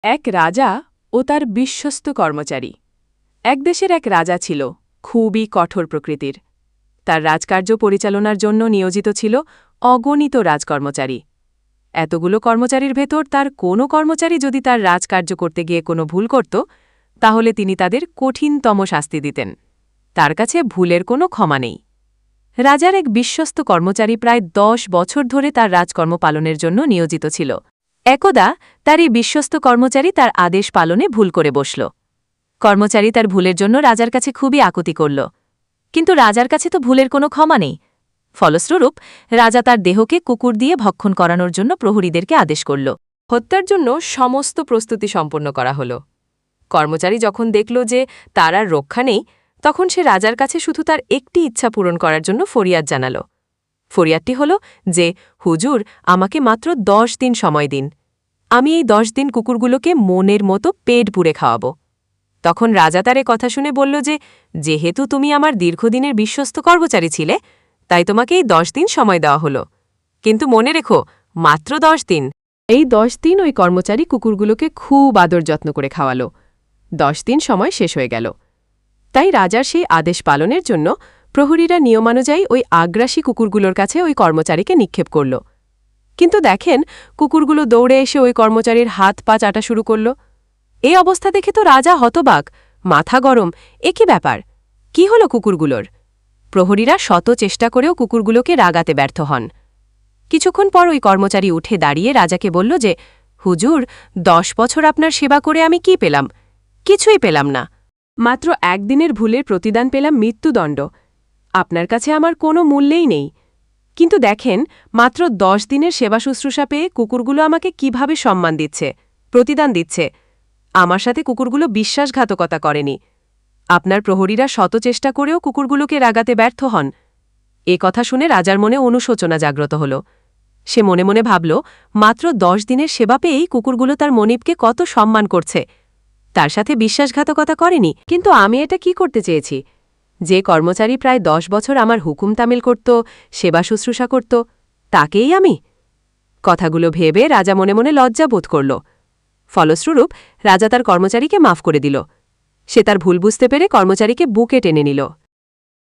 এক রাজা ও তার বিশ্বস্ত কর্মচারী। এক দেশের এক রাজা ছিল, খুবই কঠোর প্রকৃতির। তার রাজকার্য পরিচালনার জন্য নিয়োজিত ছিল অগণিত রাজকর্মচারী। এতগুলো কর্মচারীর ভেতর তার কোনো কর্মচারী যদি তার রাজকার্য করতে গিয়ে কোনো ভুল করত, তাহলে তিনি তাদের কঠিনতম শাস্তি দিতেন। তার কাছে ভুলের কোনো ক্ষমা নেই। রাজার এক বিশ্বস্ত কর্মচারী প্রায় 10 বছর ধরে তার রাজকর্ম পালনের জন্য নিয়োজিত ছিল। একদা তার এই বিশ্বস্ত কর্মচারী তার আদেশ পালনে ভুল করে বসল। কর্মচারী তার ভুলের জন্য রাজার কাছে খুবই আকুতি করল, কিন্তু রাজার কাছে তো ভুলের কোনো ক্ষমা নেই। ফলস্বরূপ রাজা তার দেহকে কুকুর দিয়ে ভক্ষণ করানোর জন্য প্রহরীদেরকে আদেশ করল। হত্যার জন্য সমস্ত প্রস্তুতি সম্পন্ন করা হল। কর্মচারী যখন দেখল যে তার আর রক্ষা নেই, তখন সে রাজার কাছে শুধু তার একটি ইচ্ছা পূরণ করার জন্য ফরিয়াদ জানাল। ফরিয়াদটি হল যে, হুজুর, আমাকে মাত্র 10 দিন সময় দিন। আমি এই 10 দিন কুকুরগুলোকে মনের মতো পেট পুড়ে খাওয়াব। তখন রাজা তার কথা শুনে বলল যে, যেহেতু তুমি আমার দীর্ঘদিনের বিশ্বস্ত কর্মচারী ছিলে, তাই তোমাকে এই 10 দিন সময় দেওয়া হলো। কিন্তু মনে রেখো, মাত্র 10 দিন। এই 10 দিন ওই কর্মচারী কুকুরগুলোকে খুব আদর যত্ন করে খাওয়াল। 10 দিন সময় শেষ হয়ে গেল। তাই রাজার সেই আদেশ পালনের জন্য প্রহরীরা নিয়মানুযায়ী ওই আগ্রাসী কুকুরগুলোর কাছে ওই কর্মচারীকে নিক্ষেপ করল। কিন্তু দেখেন, কুকুরগুলো দৌড়ে এসে ওই কর্মচারীর হাত পা চাটা শুরু করল। এই অবস্থা দেখে তো রাজা হতবাক, মাথা গরম। এ কি ব্যাপার? কি হলো কুকুরগুলোর? প্রহরীরা শত চেষ্টা করেও কুকুরগুলোকে রাগাতে ব্যর্থ হন। কিছুক্ষণ পর ওই কর্মচারী উঠে দাঁড়িয়ে রাজাকে বলল যে, হুজুর, 10 বছর আপনার সেবা করে আমি কি পেলাম? কিছুই পেলাম না। মাত্র একদিনের ভুলের প্রতিদান পেলাম মৃত্যুদণ্ড। আপনার কাছে আমার কোনো মূল্যেই নেই। কিন্তু দেখেন, মাত্র 10 দিনের সেবা শুশ্রূষা পেয়ে কুকুরগুলো আমাকে কিভাবে সম্মান দিচ্ছে, প্রতিদান দিচ্ছে। আমার সাথে কুকুরগুলো বিশ্বাসঘাতকতা করেনি। আপনার প্রহরীরা শত চেষ্টা করেও কুকুরগুলোকে রাগাতে ব্যর্থ হন। এ কথা শুনে রাজার মনে অনুশোচনা জাগ্রত হল। সে মনে মনে ভাবল, মাত্র 10 দিনের সেবা পেয়েই কুকুরগুলো তার মনিবকে কত সম্মান করছে। তার সাথে বিশ্বাসঘাতকতা করেনি। কিন্তু আমি এটা কি করতে চেয়েছি? যে কর্মচারী প্রায় 10 বছর আমার হুকুম তামিল করত, সেবা শুশ্রূষা করত, তাকেই আমি? কথাগুলো ভেবে রাজা মনে মনে লজ্জা বোধ করল। ফলস্বরূপ রাজা তার কর্মচারীকে মাফ করে দিল। সে তার ভুল বুঝতে পেরে কর্মচারীকে বুকে টেনে নিল।